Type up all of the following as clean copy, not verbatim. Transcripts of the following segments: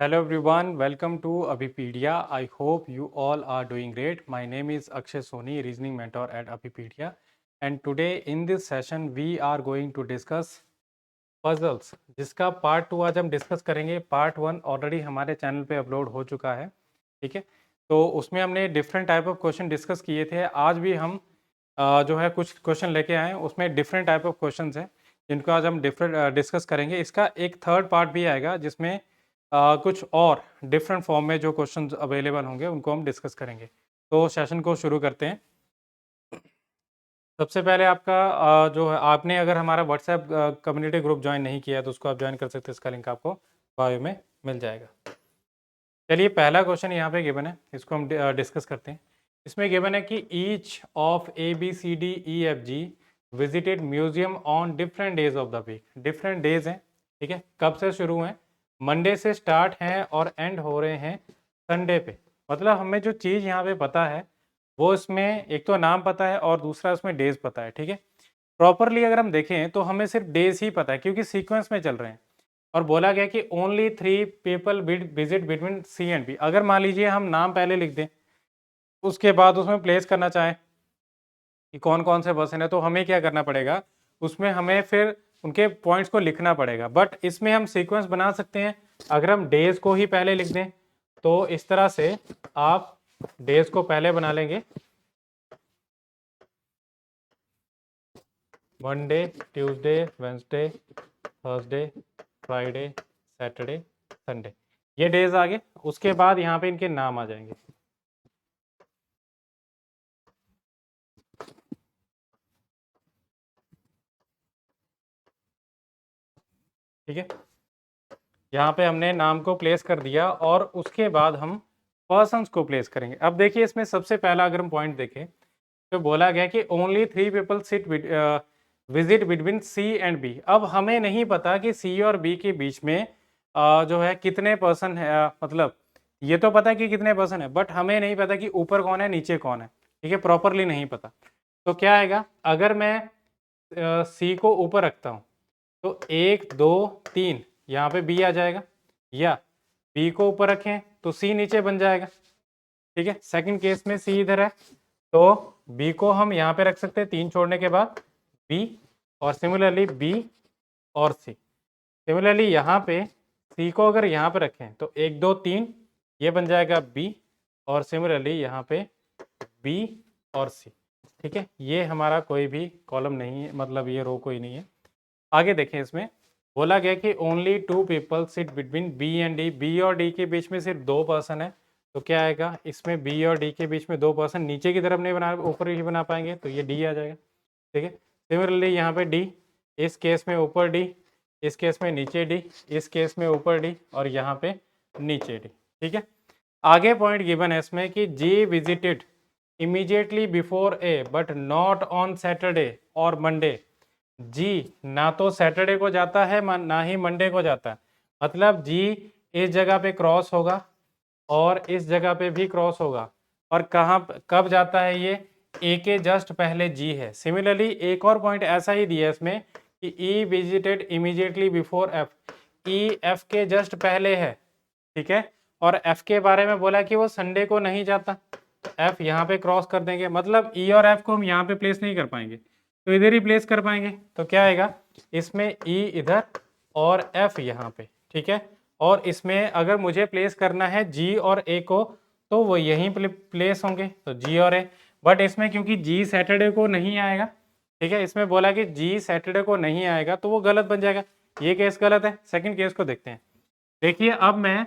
Hello everyone, welcome to Abipedia. I hope you all are doing great. My name is Akshay Soni, Reasoning Mentor at Abipedia. And today in this session we are going to discuss puzzles, जिसका part 2 आज हम discuss करेंगे। Part 1 already हमारे channel पे upload हो चुका है, ठीक है। तो उसमें हमने different type of question discuss किए थे। आज भी हम जो है कुछ क्वेश्चन लेके आए हैं, उसमें डिफरेंट टाइप ऑफ क्वेश्चन हैं जिनको आज हम डिफरेंट डिस्कस करेंगे। इसका एक थर्ड पार्ट भी आएगा जिसमें कुछ और डिफरेंट फॉर्म में जो क्वेश्चंस अवेलेबल होंगे उनको हम डिस्कस करेंगे। तो सेशन को शुरू करते हैं। सबसे पहले आपका जो है, आपने अगर हमारा व्हाट्सएप कम्युनिटी ग्रुप ज्वाइन नहीं किया है तो उसको आप ज्वाइन कर सकते हैं। इसका लिंक आपको बायो में मिल जाएगा। चलिए, पहला क्वेश्चन यहाँ पे गिवन है, इसको हम डिस्कस करते हैं। इसमें गिवन है कि each of ABCDEFG visited museum on different days of the week. Different days हैं, ठीक है। कब से शुरू हैं? मंडे से स्टार्ट हैं और एंड हो रहे हैं संडे पे। मतलब हमें जो चीज़ यहाँ पे पता है वो इसमें एक तो नाम पता है और दूसरा उसमें डेज पता है, ठीक है। प्रॉपरली अगर हम देखें तो हमें सिर्फ डेज ही पता है क्योंकि सीक्वेंस में चल रहे हैं। और बोला गया कि only 3 people visit between C and B. अगर मान लीजिए हम नाम पहले लिख दें, उसके बाद उसमें प्लेस करना चाहें कि कौन कौन से पर्सन है, तो हमें क्या करना पड़ेगा, उसमें हमें फिर उनके पॉइंट्स को लिखना पड़ेगा। बट इसमें हम सीक्वेंस बना सकते हैं। अगर हम डेज को ही पहले लिख दें तो इस तरह से आप डेज को पहले बना लेंगे, Monday, Tuesday, Wednesday, Thursday, Friday, Saturday, Sunday. ये डेज आ गए। उसके बाद यहाँ पे इनके नाम आ जाएंगे, ठीक है। यहाँ पे हमने नाम को प्लेस कर दिया और उसके बाद हम पर्सन्स को प्लेस करेंगे। अब देखिए, इसमें सबसे पहला अगर हम पॉइंट देखें तो बोला गया कि only 3 people sit visit between C and B. अब हमें नहीं पता कि सी और बी के बीच में जो है कितने पर्सन है। मतलब ये तो पता है कि कितने पर्सन है, बट हमें नहीं पता कि ऊपर कौन है नीचे कौन है, ठीक है। प्रॉपरली नहीं पता। तो क्या आएगा, अगर मैं सी को ऊपर रखता हूँ तो 1 2 3 यहाँ पे बी आ जाएगा, या बी को ऊपर रखें तो सी नीचे बन जाएगा, ठीक है। सेकंड केस में सी इधर है तो बी को हम यहाँ पे रख सकते हैं 3 छोड़ने के बाद बी, और सिमिलरली बी और सी। सिमिलरली यहाँ पे सी को अगर यहाँ पे रखें तो 1 2 3 ये बन जाएगा बी, और सिमिलरली यहाँ पे बी और सी, ठीक है। ये हमारा कोई भी कॉलम नहीं है, मतलब ये रो कोई नहीं है। आगे देखें, इसमें बोला गया कि only 2 people sit between B and D. B और डी के बीच में सिर्फ 2 पर्सन है, तो क्या आएगा, इसमें बी और डी के बीच में 2 पर्सन नीचे की तरफ नहीं बना, ऊपर ही बना पाएंगे, तो ये डी आ जाएगा, ठीक है। सिमिलरली यहाँ पे डी, इस केस में ऊपर डी, इस केस में नीचे डी, इस केस में ऊपर डी और यहाँ पे नीचे डी, ठीक है। आगे पॉइंट गिवन है इसमें कि G visited immediately before A but not on Saturday और मंडे। जी ना तो सैटरडे को जाता है ना ही मंडे को जाता है। मतलब जी इस जगह पे क्रॉस होगा और इस जगह पे भी क्रॉस होगा, और कहाँ कब जाता है ये, ए के जस्ट पहले जी है। सिमिलरली एक और पॉइंट ऐसा ही दिया है इसमें कि E visited immediately before F. E F के जस्ट पहले है, ठीक है। और एफ के बारे में बोला कि वो संडे को नहीं जाता, तो एफ यहाँ पे क्रॉस कर देंगे। मतलब ई और एफ को हम यहाँ पे प्लेस नहीं कर पाएंगे, तो इधर ही प्लेस कर पाएंगे। तो क्या आएगा, इसमें ई इधर और एफ यहाँ पे, ठीक है। और इसमें अगर मुझे प्लेस करना है जी और ए को तो वो यहीं प्लेस होंगे, तो जी और ए। बट इसमें क्योंकि जी सैटरडे को नहीं आएगा, ठीक है, इसमें बोला कि जी सैटरडे को नहीं आएगा तो वो गलत बन जाएगा। ये केस गलत है। सेकंड केस को देखते हैं। देखिए, अब मैं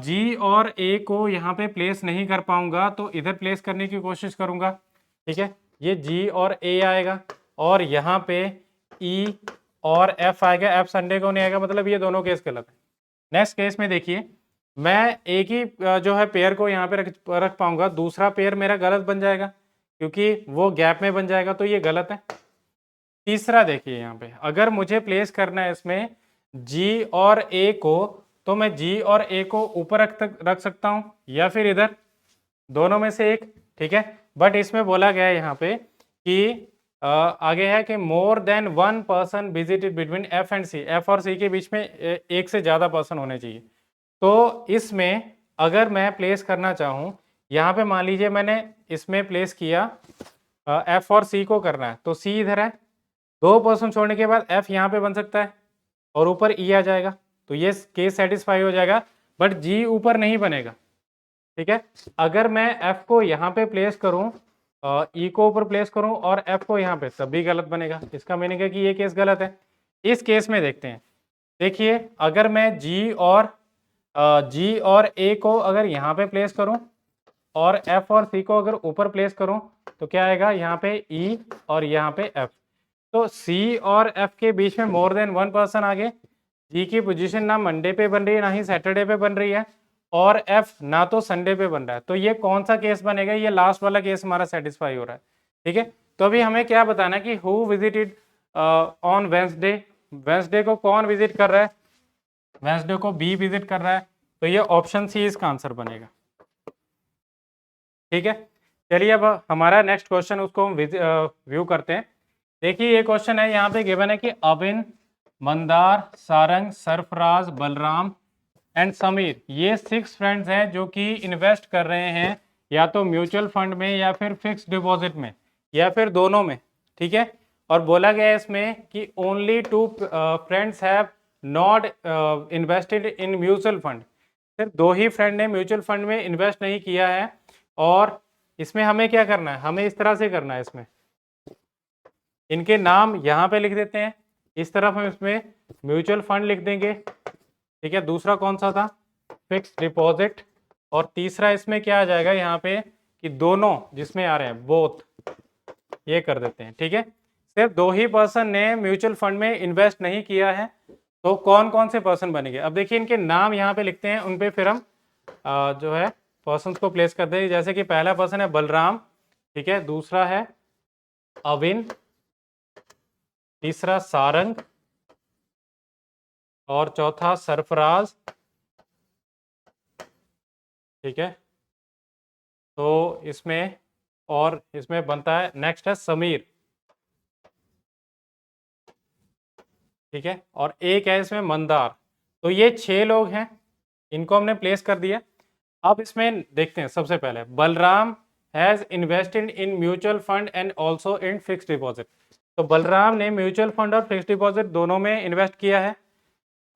जी और ए को यहाँ पे प्लेस नहीं कर पाऊंगा तो इधर प्लेस करने की कोशिश करूंगा, ठीक है। ये जी और ए आएगा और यहाँ पे ई और एफ आएगा। एफ संडे को नहीं आएगा, मतलब ये दोनों केस गलत है। नेक्स्ट केस में देखिए, मैं एक ही जो है पेयर को यहाँ पे रख पाऊंगा, दूसरा पेयर मेरा गलत बन जाएगा क्योंकि वो गैप में बन जाएगा, तो ये गलत है। तीसरा देखिए, यहाँ पे अगर मुझे प्लेस करना है इसमें जी और ए को, तो मैं जी और ए को ऊपर रख सकता हूँ या फिर इधर, दोनों में से एक, ठीक है। बट इसमें बोला गया है यहाँ पे कि आगे है कि more than 1 person visited between F and C. F और सी के बीच में एक से ज़्यादा पर्सन होने चाहिए। तो इसमें अगर मैं प्लेस करना चाहूँ, यहाँ पे मान लीजिए मैंने इसमें प्लेस किया, एफ और सी को करना है, तो सी इधर है, 2% छोड़ने के बाद एफ यहाँ पे बन सकता है और ऊपर ई आ जाएगा, तो ये केस सेटिस्फाई हो जाएगा, बट जी ऊपर नहीं बनेगा। ठीक है, अगर मैं एफ को यहाँ पे प्लेस करूँ, ई को ऊपर प्लेस करूँ और एफ को यहाँ पे, तब भी गलत बनेगा। इसका मीनिंग है कि ये केस गलत है। इस केस में देखते हैं, देखिए अगर मैं जी और ए को अगर यहाँ पे प्लेस करूँ और एफ और सी को अगर ऊपर प्लेस करूँ, तो क्या आएगा, यहाँ पे ई और यहाँ पे एफ। तो सी और एफ के बीच में मोर देन 1 पर्सन आ गए। जी की पोजीशन ना मंडे पे बन रही है ना ही सैटरडे पे बन रही है, और एफ ना तो संडे पे बन रहा है। तो ये कौन सा केस बनेगा, ये लास्ट वाला केस हमारा सेटिस्फाई हो रहा है। ठीक है, तो अभी हमें क्या बताना है कि who visited on Wednesday, Wednesday को कौन विजिट कर रहा है, वेंसडे को बी विजिट कर रहा है, तो ये ऑप्शन सी इसका आंसर बनेगा। ठीक है, चलिए अब हमारा नेक्स्ट क्वेश्चन उसको हम व्यू करते हैं। देखिए ये क्वेश्चन है, यहाँ पे गिवन है कि अबिन, मंदार, सारंग, सरफराज, बलराम एंड समीर, ये 6 फ्रेंड्स हैं जो कि इन्वेस्ट कर रहे हैं या तो म्यूचुअल फंड में या फिर फिक्स डिपॉजिट में या फिर दोनों में। ठीक है, और बोला गया है इसमें कि only 2 friends have not invested in mutual fund, सिर्फ 2 ही फ्रेंड ने म्यूचुअल फंड में इन्वेस्ट नहीं किया है। और इसमें हमें क्या करना है, हमें इस तरह से करना है, इसमें इनके नाम यहाँ पे लिख देते हैं, इस तरफ हम इसमें म्यूचुअल फंड लिख देंगे। ठीक है, दूसरा कौन सा था, फिक्स डिपॉजिट, और तीसरा इसमें क्या आ जाएगा यहाँ पे कि दोनों जिसमें आ रहे हैं बोथ, ये कर देते हैं। ठीक है, सिर्फ 2 ही पर्सन ने म्यूचुअल फंड में इन्वेस्ट नहीं किया है, तो कौन कौन से पर्सन बनेंगे। अब देखिए इनके नाम यहाँ पे लिखते हैं, उन पे फिर हम जो है पर्सन को प्लेस कर देंगे। जैसे कि पहला पर्सन है बलराम, ठीक है, दूसरा है अविन, तीसरा सारंग और चौथा सरफराज। ठीक है, तो इसमें और इसमें बनता है, नेक्स्ट है समीर। ठीक है, और एक है इसमें मंदार। तो ये 6 लोग हैं, इनको हमने प्लेस कर दिया। अब इसमें देखते हैं, सबसे पहले Balram has invested in mutual fund and also in fix deposit. तो बलराम ने म्यूचुअल फंड और फिक्स डिपॉजिट दोनों में इन्वेस्ट किया है।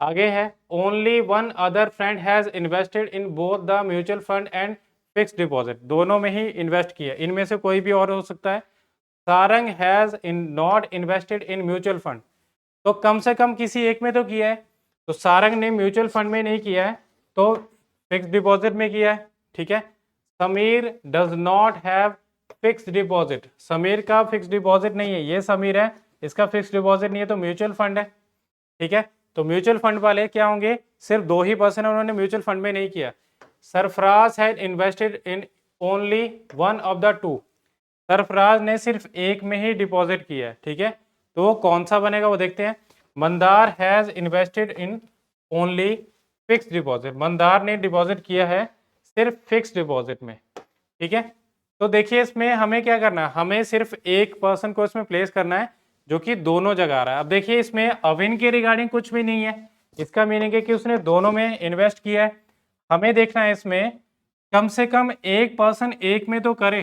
आगे है only 1 other friend has invested in both the mutual fund and fix deposit, दोनों में ही इन्वेस्ट किया, इनमें से कोई भी और हो सकता है। Sarang has not invested in mutual fund, तो कम से कम किसी एक में तो किया है, तो सारंग ने म्यूचुअल फंड में नहीं किया है, तो फिक्स डिपॉजिट में किया है। ठीक है, Sameer does not have fix deposit, Sameer का फिक्स डिपॉजिट नहीं है, ये समीर है, इसका फिक्स डिपॉजिट नहीं है, तो म्यूचुअल फंड है। ठीक है, तो म्यूचुअल फंड वाले क्या होंगे, सिर्फ 2 ही पर्सन है, उन्होंने म्यूचुअल फंड में नहीं किया। Sarfaraz had invested in only 1 of the 2, Sarfaraz ने सिर्फ एक में ही डिपॉजिट किया है। ठीक है, तो वो कौन सा बनेगा वो देखते हैं। Mandar has invested in only fix deposit, Mandar ने डिपॉजिट किया है सिर्फ फिक्स डिपॉजिट में। ठीक है, तो देखिए इसमें हमें क्या करना है, हमें सिर्फ एक पर्सन को इसमें प्लेस करना है जो कि दोनों जगह आ रहा है। अब देखिए इसमें अविन के रिगार्डिंग कुछ भी नहीं है, इसका मीनिंग है कि उसने दोनों में इन्वेस्ट किया है। हमें देखना है इसमें कम से कम एक पर्सन एक में तो करे,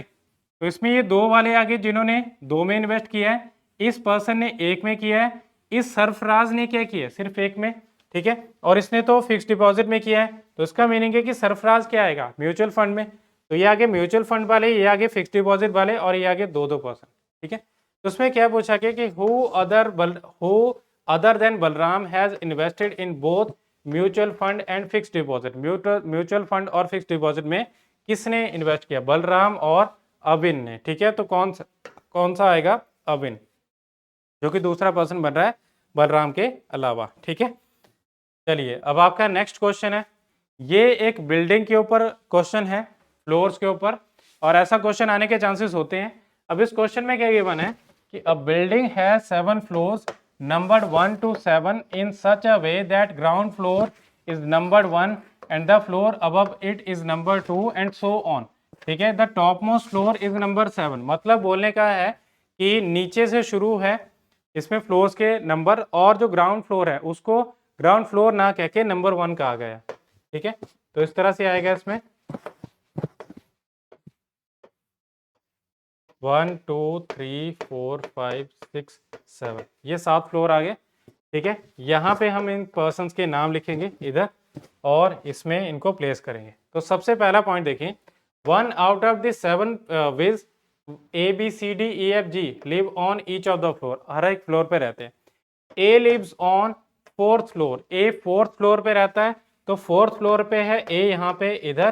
तो इसमें ये 2 वाले आगे जिन्होंने 2 में इन्वेस्ट किया है, इस पर्सन ने एक में किया है, इस सरफराज ने क्या किया है, सिर्फ एक में। ठीक है, और इसने तो फिक्स डिपॉजिट में किया है, तो इसका मीनिंग है कि सरफराज क्या आएगा, म्यूचुअल फंड में। तो ये आगे म्यूचुअल फंड वाले, ये आगे फिक्स डिपॉजिट वाले, और ये आगे 2-2 पर्सन। ठीक है, तो उसमें क्या पूछा गया कि who other than Balram has invested in both mutual fund and fix deposit, mutual fund और फिक्स डिपॉजिट में किसने इन्वेस्ट किया, बलराम और अबिन ने। ठीक है, तो कौन सा आएगा, अबिन, जो कि दूसरा पर्सन बन रहा है बलराम के अलावा। ठीक है, चलिए अब आपका नेक्स्ट क्वेश्चन है, ये एक बिल्डिंग के ऊपर क्वेश्चन है, फ्लोर्स के ऊपर, और ऐसा क्वेश्चन आने के चांसेस होते हैं। अब इस क्वेश्चन में क्या गिवन है कि a building has 7 floors numbered 1 to 7 in such a way that ground floor is numbered 1 and the floor above it is number 2 and so on। ठीक है, the top most floor is number 7, मतलब बोलने का है कि नीचे से शुरू है इसमें फ्लोर्स के नंबर, और जो ग्राउंड फ्लोर है उसको ग्राउंड फ्लोर ना कह के नंबर 1 कहा गया। ठीक है, तो इस तरह से आएगा इसमें 1 2 3 4 5 6 7, ये 7 फ्लोर आ गए। ठीक है, यहाँ पे हम इन पर्सन्स के नाम लिखेंगे इधर और इसमें इनको प्लेस करेंगे। तो सबसे पहला पॉइंट देखिए, 1 out of the 7 viz A B C D E F G live on each of the floor, हर एक फ्लोर पे रहते हैं। A lives on 4th floor, A 4th floor पे रहता है, तो 4th फ्लोर पे है ए यहाँ पे इधर।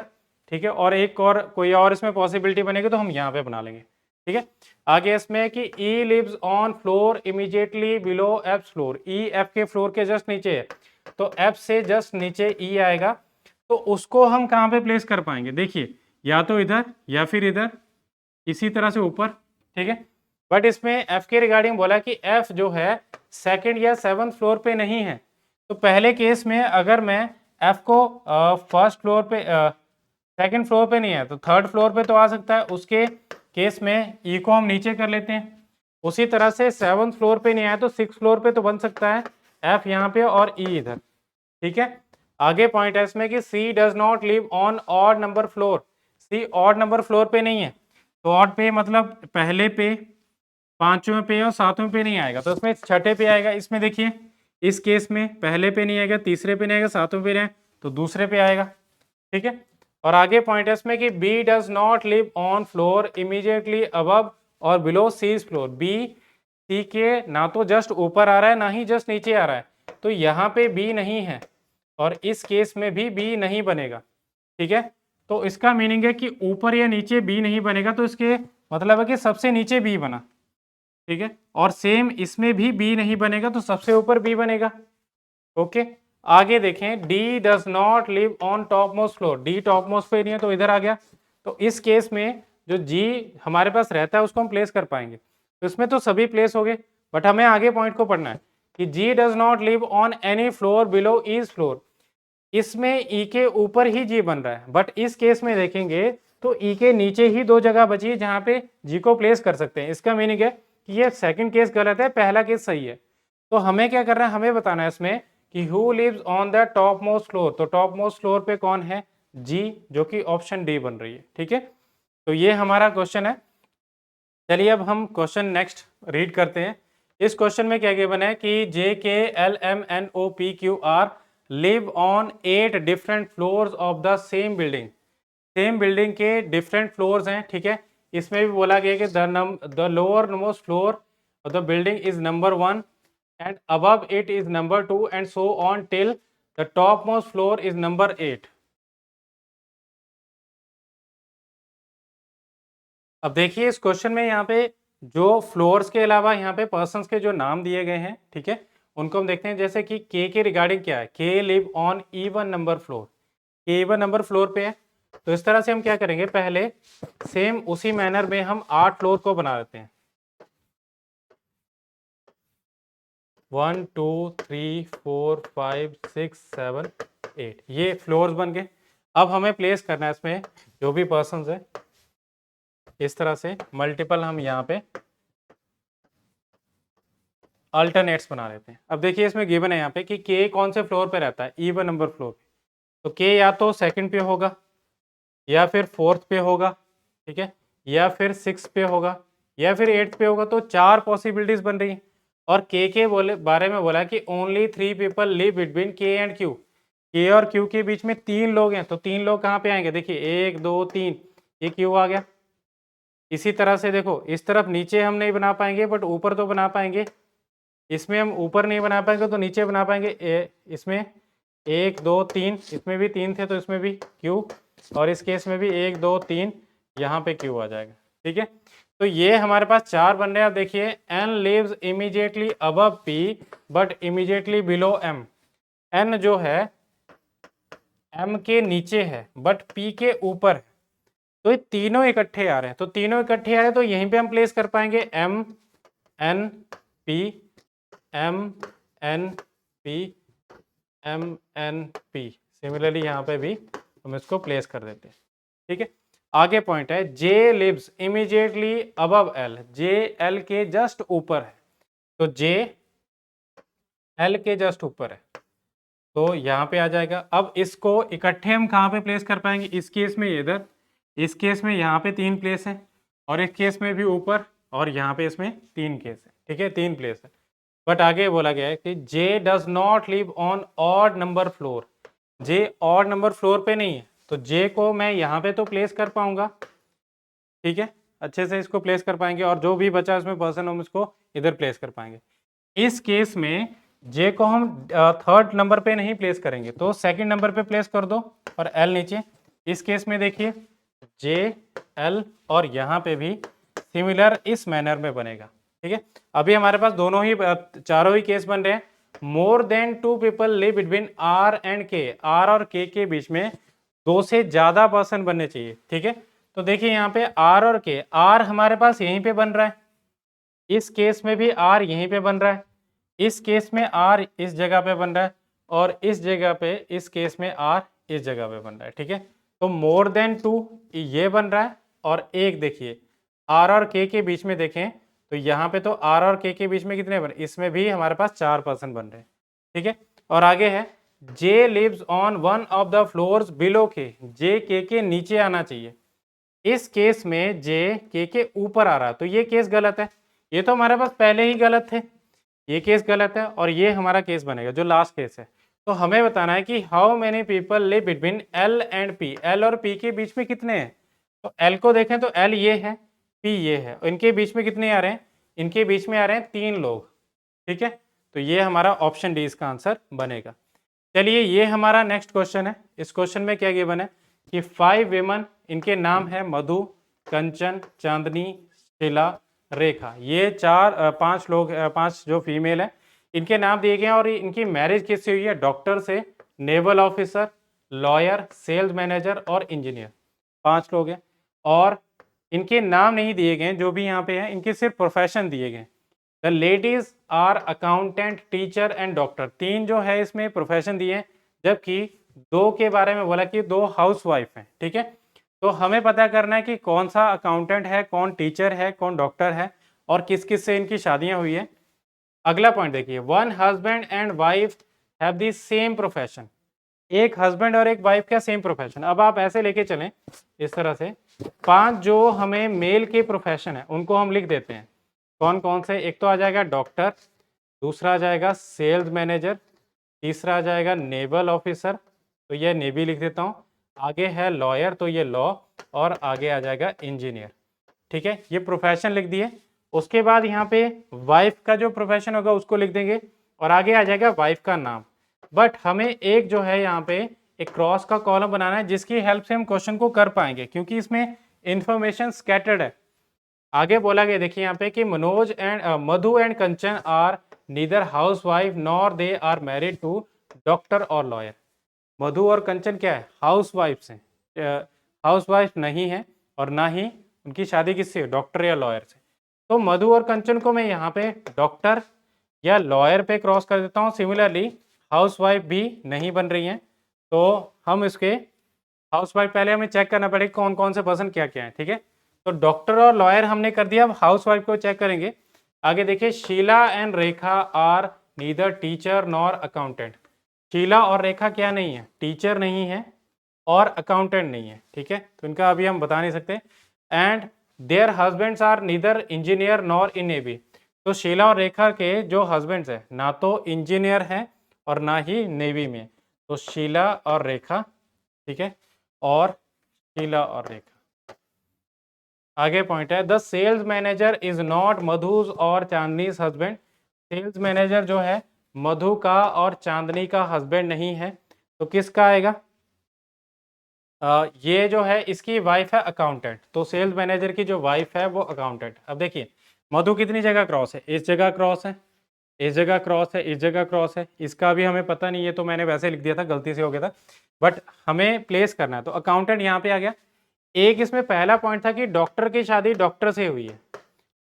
ठीक है, और एक और कोई और इसमें पॉसिबिलिटी बनेगी तो हम यहाँ पे बना लेंगे। ठीक है, आगे इसमें कि E lives on floor immediately below F floor, E F के फ्लोर के जस्ट नीचे है, तो एफ से जस्ट नीचे ई आएगा, तो उसको हम कहाँ पे प्लेस कर पाएंगे, देखिए या तो इधर या फिर इधर, इसी तरह से ऊपर। ठीक है, बट इसमें एफ के रिगार्डिंग बोला कि एफ जो है 2nd या 7th फ्लोर पे नहीं है, तो पहले केस में अगर मैं एफ को 1st फ्लोर पे 2nd फ्लोर पे नहीं है तो 3rd फ्लोर पे तो आ सकता है, उसके केस में ई को हम नीचे कर लेते हैं। उसी तरह से 7th फ्लोर पे नहीं आया तो 6th फ्लोर पे तो बन सकता है एफ यहाँ पे और ई इधर। ठीक है, आगे पॉइंट है इसमें कि C does not live on odd number floor, C odd number floor पे नहीं है, तो ऑड पे मतलब पहले पे, 5वें पे और 7वें पे नहीं आएगा, तो इसमें 6ठे पे आएगा। इसमें देखिए इस केस में पहले पे नहीं आएगा, तीसरे पे नहीं आएगा, 7वें पे नहीं आएगा, तो दूसरे पे आएगा। ठीक है, और आगे पॉइंट है इसमें कि B does not live on floor immediately above और below C floor, B C के ना तो जस्ट ऊपर आ रहा है ना ही जस्ट नीचे आ रहा है, तो यहाँ पे बी नहीं है और इस केस में भी बी नहीं बनेगा। ठीक है, तो इसका मीनिंग है कि ऊपर या नीचे बी नहीं बनेगा, तो इसके मतलब है कि सबसे नीचे बी बना। ठीक है, और सेम इसमें भी बी नहीं बनेगा तो सबसे ऊपर बी बनेगा। ओके, आगे देखें, D does not live on top most floor, D top most पे नहीं है तो इधर आ गया, तो इस केस में जो जी हमारे पास रहता है उसको हम प्लेस कर पाएंगे, तो इसमें तो सभी प्लेस हो गए, बट हमें आगे पॉइंट को पढ़ना है कि G does not live on any floor below E's floor, इसमें ई के ऊपर ही जी बन रहा है, बट इस केस में देखेंगे तो ई के नीचे ही 2 जगह बची है जहां पे जी को प्लेस कर सकते हैं। इसका मीनिंग है कि ये सेकंड केस गलत है, पहला केस सही है। तो हमें क्या करना है, हमें बताना है इसमें कि who lives on the top most floor, तो टॉप मोस्ट फ्लोर पे कौन है, जी, जो कि ऑप्शन डी बन रही है। ठीक है, तो ये हमारा क्वेश्चन है। चलिए अब हम क्वेश्चन नेक्स्ट रीड करते हैं। इस क्वेश्चन में क्या गिवन है कि J K L M N O P Q R live on 8 different floors of the same building, same building के डिफरेंट फ्लोर्स हैं। ठीक है, इसमें भी बोला गया कि the lower most floor of the building is number 1 and above it is number 2 and so on till the top most floor is number 8। अब देखिए इस क्वेश्चन में यहाँ पे जो फ्लोर्स के अलावा यहाँ पे पर्सन्स के जो नाम दिए गए हैं, ठीक है, उनको हम देखते हैं। जैसे कि के रिगार्डिंग क्या है, के live on E1 number floor, के E1 नंबर फ्लोर पे है, तो इस तरह से हम क्या करेंगे, पहले सेम उसी मैनर में हम 8 फ्लोर को बना देते हैं। 1 2 3 4 5 6 7 8, ये फ्लोर्स बन गए। अब हमें प्लेस करना है इसमें जो भी पर्सन्स है, इस तरह से मल्टीपल हम यहाँ पे अल्टरनेट्स बना लेते हैं। अब देखिए इसमें गिवन है यहाँ पे कि के कौन से फ्लोर पे रहता है, E1 नंबर फ्लोर पे, तो के या तो 2nd पे होगा या फिर 4th पे होगा, ठीक है, या फिर 6th पे होगा या फिर 8th पे होगा, तो 4 पॉसिबिलिटीज बन रही हैं। और के बारे में बोला कि ओनली 3 पीपल लिव बिटवीन के एंड क्यू, के और क्यू के बीच में 3 लोग हैं, तो 3 लोग कहाँ पे आएंगे, देखिए 1 2 3, ये क्यू आ गया। इसी तरह से देखो इस तरफ नीचे हम नहीं बना पाएंगे बट ऊपर तो बना पाएंगे, इसमें हम ऊपर नहीं बना पाएंगे तो नीचे बना पाएंगे। इसमें 1 2 3, इसमें भी 3 थे तो इसमें भी क्यू, और इस केस में भी 1 2 3, यहाँ पे क्यू आ जाएगा। ठीक है, तो ये हमारे पास 4 बन रहे हैं। अब देखिए N lives immediately above P but immediately below M, N जो है एम के नीचे है बट पी के ऊपर है, तो ये तीनों इकट्ठे आ रहे हैं, तो तीनों इकट्ठे आ रहे हैं तो यहीं पे हम प्लेस कर पाएंगे M N P, M N P, M N P. Similarly यहाँ पे भी हम इसको प्लेस कर देते हैं। ठीक है, आगे पॉइंट है J lives immediately above L, J L के जस्ट ऊपर है, तो जे एल के जस्ट ऊपर है, तो यहाँ पे आ जाएगा। अब इसको इकट्ठे हम कहाँ पे प्लेस कर पाएंगे? इस केस में इधर, इस केस में यहाँ पे 3 प्लेस है, और इस केस में भी ऊपर, और यहाँ पे इसमें 3 केस है, ठीक है, 3 प्लेस है। बट आगे बोला गया है कि J does not live on odd number floor, J odd number floor पे नहीं है, तो जे को मैं यहाँ पे तो प्लेस कर पाऊंगा, ठीक है, अच्छे से इसको प्लेस कर पाएंगे, और जो भी बचा उसमें पर्सन हम इसको इधर प्लेस कर पाएंगे। इस केस में जे को हम थर्ड नंबर पे नहीं प्लेस करेंगे, तो सेकंड नंबर पे प्लेस कर दो और एल नीचे। इस केस में देखिए जे एल, और यहाँ पे भी सिमिलर इस मैनर में बनेगा, ठीक है। अभी हमारे पास दोनों ही चारों ही केस बन रहे हैं। More than 2 people live between R and K, R और के बीच में 2 से ज्यादा पर्सन बनने चाहिए, ठीक है। तो देखिए यहाँ पे आर और के, आर हमारे पास यहीं पे बन रहा है, इस केस में भी आर यहीं पे बन रहा है, इस केस में आर इस जगह पे बन रहा है, और इस जगह पे इस केस में आर इस जगह पे बन रहा है, ठीक है। तो मोर देन 2 ये बन रहा है, और एक देखिए आर और के बीच में देखें तो यहाँ पे तो आर और के बीच में कितने बन, इसमें भी हमारे पास 4 पर्सन बन रहे हैं, ठीक है। और आगे है J lives on one of the floors below K, J के नीचे आना चाहिए। इस केस में जे के ऊपर आ रहा है, तो ये केस गलत है, ये तो हमारे पास पहले ही गलत थे, ये केस गलत है, और ये हमारा केस बनेगा जो लास्ट केस है। तो हमें बताना है कि how many people live between L and P, L और पी के बीच में कितने हैं। तो एल को देखें तो एल ये है, पी ये है, इनके बीच में कितने आ रहे हैं, इनके बीच में आ रहे हैं 3 लोग, ठीक है। तो ये हमारा ऑप्शन डी इसका आंसर बनेगा। चलिए ये हमारा नेक्स्ट क्वेश्चन है। इस क्वेश्चन में क्या गिवन है कि 5 विमन, इनके नाम है मधु, कंचन, चांदनी, शीला, रेखा, ये 5 लोग, 5 जो फीमेल है, इनके नाम दिए गए हैं, और इनकी मैरिज किससे हुई है? डॉक्टर से, naval officer, lawyer, sales manager और इंजीनियर, 5 लोग हैं। और इनके नाम नहीं दिए गए जो भी यहाँ पे हैं, इनके सिर्फ प्रोफेशन दिए गए। The ladies are accountant, teacher and doctor, 3 जो है इसमें प्रोफेशन दिए हैं, जबकि 2 के बारे में बोला कि 2 हाउस वाइफ हैं, ठीक है। तो हमें पता करना है कि कौन सा अकाउंटेंट है, कौन टीचर है, कौन डॉक्टर है, और किस किस से इनकी शादियां हुई है। अगला पॉइंट देखिए, 1 husband and wife have the same profession, एक हस्बैंड और एक वाइफ का सेम प्रोफेशन। अब आप ऐसे लेके चलें इस तरह से, 5 जो हमें मेल के प्रोफेशन है उनको हम लिख देते हैं, कौन कौन से। एक तो आ जाएगा डॉक्टर, दूसरा आ जाएगा सेल्स मैनेजर, तीसरा आ जाएगा नेवल ऑफिसर, तो ये नेवी लिख देता हूँ, आगे है लॉयर, तो ये लॉ, और आगे आ जाएगा इंजीनियर, ठीक है। ये प्रोफेशन लिख दिए। उसके बाद यहाँ पे वाइफ का जो प्रोफेशन होगा उसको लिख देंगे, और आगे आ जाएगा वाइफ का नाम। बट हमें एक जो है यहाँ पे एक क्रॉस का कॉलम बनाना है, जिसकी हेल्प से हम क्वेश्चन को कर पाएंगे, क्योंकि इसमें इंफॉर्मेशन स्कैटर्ड है। आगे बोला गया देखिए यहाँ पे कि Manoj and Madhu and Kanchan are neither housewife nor they are married to doctor और लॉयर। मधु और कंचन क्या है? हाउस वाइफ हैं, हाउस वाइफ नहीं है, और ना ही उनकी शादी किससे? डॉक्टर या लॉयर से। तो मधु और कंचन को मैं यहाँ पे डॉक्टर या लॉयर पे क्रॉस कर देता हूँ। सिमिलरली हाउस वाइफ भी नहीं बन रही हैं, तो हम इसके हाउस वाइफ पहले हमें चेक करना पड़ेगा कौन कौन से पर्सन क्या क्या है, ठीक है। तो डॉक्टर और लॉयर हमने कर दिया, अब हाउस वाइफ को चेक करेंगे। आगे देखिए, Sheela and Rekha are neither teacher nor accountant. Sheela और रेखा क्या नहीं है? टीचर नहीं है और अकाउंटेंट नहीं है, ठीक है, तो इनका अभी हम बता नहीं सकते। And their husbands are neither engineer nor in navy. तो शीला और रेखा के जो हस्बैंड्स हैं ना तो इंजीनियर हैं और ना ही नेवी में, तो शीला और रेखा, ठीक है, और शीला और रेखा। आगे पॉइंट है, the sales manager is not Madhu's और चांदनीज हस्बैंड। सेल्स मैनेजर जो है मधु का और चांदनी का हस्बैंड नहीं है, तो किसका आएगा? ये जो है इसकी वाइफ है अकाउंटेंट, तो सेल्स मैनेजर की जो वाइफ है वो अकाउंटेंट। अब देखिए मधु कितनी जगह क्रॉस है? इस जगह क्रॉस है, इस जगह क्रॉस है, इस जगह क्रॉस है, इसका भी हमें पता नहीं है, तो मैंने वैसे लिख दिया था, गलती से हो गया था, बट हमें प्लेस करना है, तो अकाउंटेंट यहाँ पे आ गया। एक इसमें पहला पॉइंट था कि डॉक्टर की शादी डॉक्टर से हुई है,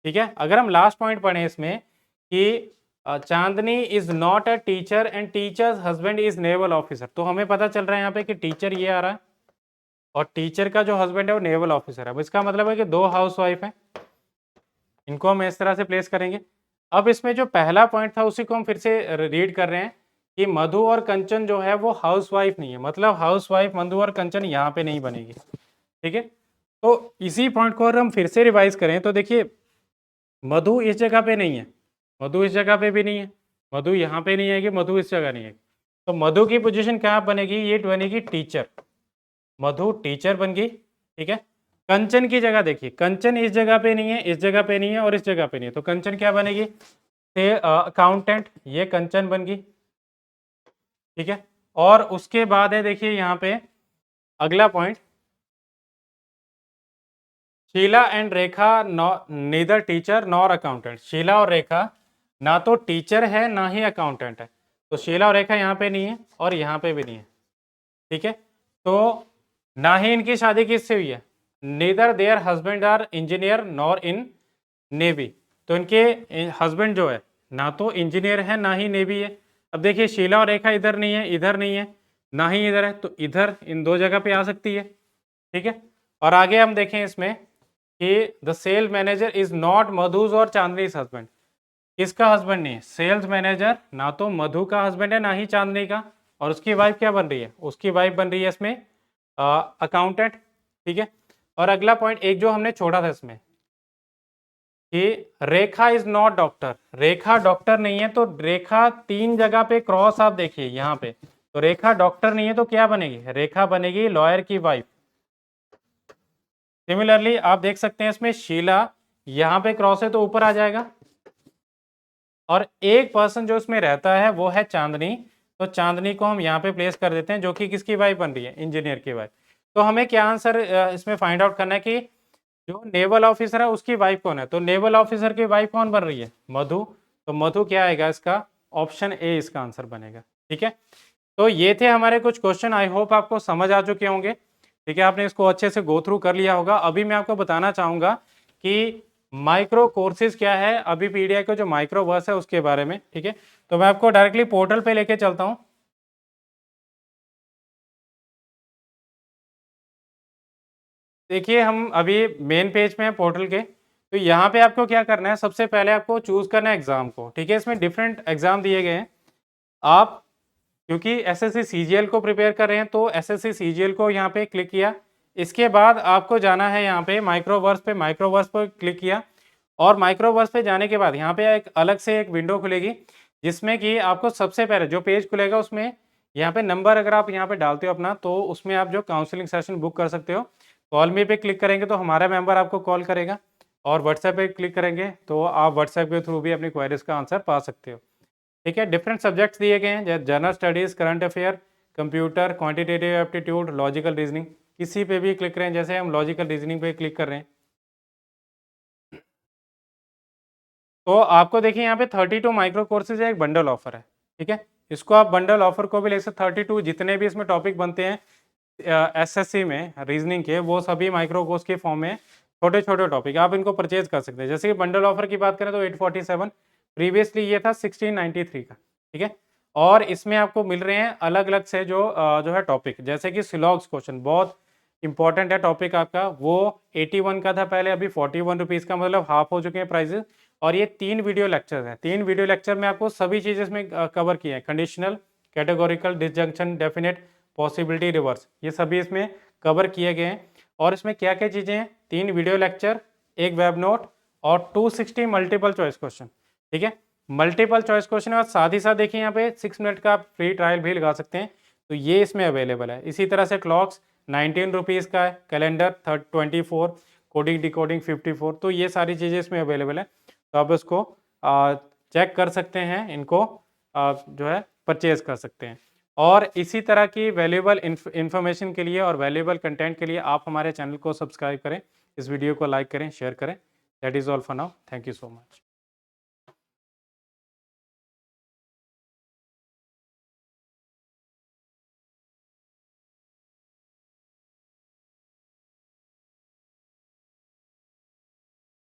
ठीक है। अगर हम लास्ट पॉइंट पढ़ें इसमें कि Chandni is not a teacher and teacher's husband is naval officer, तो हमें पता चल रहा है यहाँ पे कि टीचर ये आ रहा है और टीचर का जो हस्बैंड है वो नेवल ऑफिसर है। अब इसका मतलब है कि 2 हाउस वाइफ है, इनको हम इस तरह से प्लेस करेंगे। अब इसमें जो पहला पॉइंट था उसी को हम फिर से रीड कर रहे हैं कि मधु और कंचन जो है वो हाउसवाइफ नहीं है, मतलब हाउसवाइफ मधु और कंचन यहाँ पे नहीं बनेगी। ठीक है, तो इसी पॉइंट को अगर हम फिर से रिवाइज करें तो देखिए मधु इस जगह पे नहीं है, मधु इस जगह पे भी नहीं है, मधु यहाँ पे नहीं आएगी, मधु इस जगह नहीं है, तो मधु की पोजीशन क्या बनेगी, ये बनेगी टीचर, मधु टीचर बन गई। ठीक है, कंचन की जगह देखिए, कंचन इस जगह पे नहीं है, इस जगह पे नहीं है और इस जगह पे नहीं है, तो कंचन क्या बनेगी, अकाउंटेंट, ये कंचन बन गई। ठीक है, और उसके बाद है देखिए यहाँ पे अगला point, Sheela and Rekha neither teacher nor accountant, Sheela और रेखा ना तो टीचर है ना ही अकाउंटेंट है, तो शीला और रेखा यहाँ पे नहीं है और यहाँ पे भी नहीं है। ठीक है, तो ना ही इनकी शादी किससे हुई है, neither their husband are engineer nor in navy, तो इनके हस्बैंड जो है ना तो इंजीनियर है ना ही नेवी है। अब देखिए शीला और रेखा इधर नहीं है, इधर नहीं है, ना ही इधर है, तो इधर इन दो जगह पे आ सकती है। ठीक है, और आगे हम देखें इसमें कि the sales manager is not Madhu's और चांदनी हस्बैंड, किसका हस्बैंड नहीं है, सेल्स मैनेजर ना तो मधु का हस्बैंड है ना ही चांदनी का, और उसकी वाइफ क्या बन रही है, उसकी वाइफ बन रही है इसमें अकाउंटेंट। ठीक है, और अगला पॉइंट एक जो हमने छोड़ा था इसमें कि Rekha is not doctor, Rekha doctor नहीं है, तो रेखा तीन जगह पे क्रॉस आप देखिए यहाँ पे, तो रेखा डॉक्टर नहीं है तो क्या बनेगी, रेखा बनेगी लॉयर की वाइफ। सिमिलरली आप देख सकते हैं इसमें शीला यहाँ पे क्रॉस है तो ऊपर आ जाएगा, और एक पर्सन जो इसमें रहता है वो है चांदनी, तो चांदनी को हम यहाँ पे प्लेस कर देते हैं जो कि किसकी वाइफ बन रही है, इंजीनियर की वाइफ। तो हमें क्या आंसर इसमें फाइंड आउट करना है कि जो नेवल ऑफिसर है उसकी वाइफ कौन है, तो नेवल ऑफिसर की वाइफ कौन बन रही है, मधु, तो मधु क्या आएगा इसका, ऑप्शन ए इसका आंसर बनेगा। ठीक है, तो ये थे हमारे कुछ क्वेश्चन, आई होप आपको समझ आ चुके होंगे। ठीक है, आपने इसको अच्छे से गो थ्रू कर लिया होगा। अभी मैं आपको बताना चाहूंगा कि माइक्रो कोर्सेज क्या है, अभी पीडीआई का जो माइक्रो वर्स है उसके बारे में। ठीक है, तो मैं आपको डायरेक्टली पोर्टल पे लेके चलता हूँ। देखिए हम अभी मेन पेज में है पोर्टल के, तो यहाँ पे आपको क्या करना है, सबसे पहले आपको चूज करना है एग्जाम को। ठीक है, इसमें डिफरेंट एग्जाम दिए गए हैं, आप क्योंकि एसएससी सीजीएल को प्रिपेयर कर रहे हैं तो एसएससी सीजीएल को यहाँ पे क्लिक किया, इसके बाद आपको जाना है यहाँ पे माइक्रोवर्स पे, माइक्रोवर्स पर क्लिक किया, और माइक्रोवर्स पे जाने के बाद यहाँ पे एक अलग से एक विंडो खुलेगी जिसमें कि आपको सबसे पहले जो पेज खुलेगा उसमें यहाँ पे नंबर अगर आप यहाँ पे डालते हो अपना, तो उसमें आप जो काउंसलिंग सेशन बुक कर सकते हो। कॉल मी पे क्लिक करेंगे तो हमारा मेंबर आपको कॉल करेगा, और व्हाट्सएप पे क्लिक करेंगे तो आप व्हाट्सएप के थ्रू भी अपनी क्वेरीज का आंसर पा सकते हो। ठीक है, डिफरेंट सब्जेक्ट्स दिए गए हैं, जैसे general studies, current affair, computer, quantitative aptitude, logical reasoning, किसी पे भी क्लिक करें, जैसे हम लॉजिकल रीजनिंग पे क्लिक कर रहे हैं तो आपको देखिए यहाँ पे 32 माइक्रो कोर्सेज एक बंडल ऑफर है। ठीक है, इसको आप बंडल ऑफर को भी ले सकते, 32 जितने भी इसमें टॉपिक बनते हैं एसएससी में रीजनिंग के, वो सभी माइक्रो कोर्स के फॉर्म में छोटे छोटे टॉपिक आप इनको परचेज कर सकते हैं। जैसे कि बंडल ऑफर की बात करें तो 847, प्रीवियसली ये था 1693 का। ठीक है, और इसमें आपको मिल रहे हैं अलग अलग से जो है टॉपिक, जैसे कि सिलॉग्स क्वेश्चन बहुत इंपॉर्टेंट है टॉपिक आपका, वो 81 का था पहले, अभी 41 रुपीज़ का, मतलब हाफ हो चुके हैं प्राइजेस। और ये 3 वीडियो लेक्चर हैं, 3 वीडियो लेक्चर में आपको सभी चीज़ें इसमें कवर किए हैं, conditional, categorical, disjunction, definite, possibility, reverse, ये सभी इसमें कवर किए गए हैं। और इसमें क्या क्या चीज़ें हैं, 3 वीडियो लेक्चर, एक वेब नोट और 260 मल्टीपल चॉइस क्वेश्चन। ठीक है, मल्टीपल चॉइस क्वेश्चन और साथ ही साथ देखिए यहाँ पे 6 मिनट का आप फ्री ट्रायल भी लगा सकते हैं, तो ये इसमें अवेलेबल है। इसी तरह से क्लॉक्स 19 रुपीज़ का है, कैलेंडर 24, कोडिंग डिकोडिंग 54, तो ये सारी चीज़ें इसमें अवेलेबल है, तो आप इसको चेक कर सकते हैं, इनको जो है परचेज कर सकते हैं। और इसी तरह की वैल्यूएबल इन्फॉर्मेशन के लिए और वैल्यूएबल कंटेंट के लिए आप हमारे चैनल को सब्सक्राइब करें, इस वीडियो को लाइक करें, शेयर करें। That is all for now, thank you so much.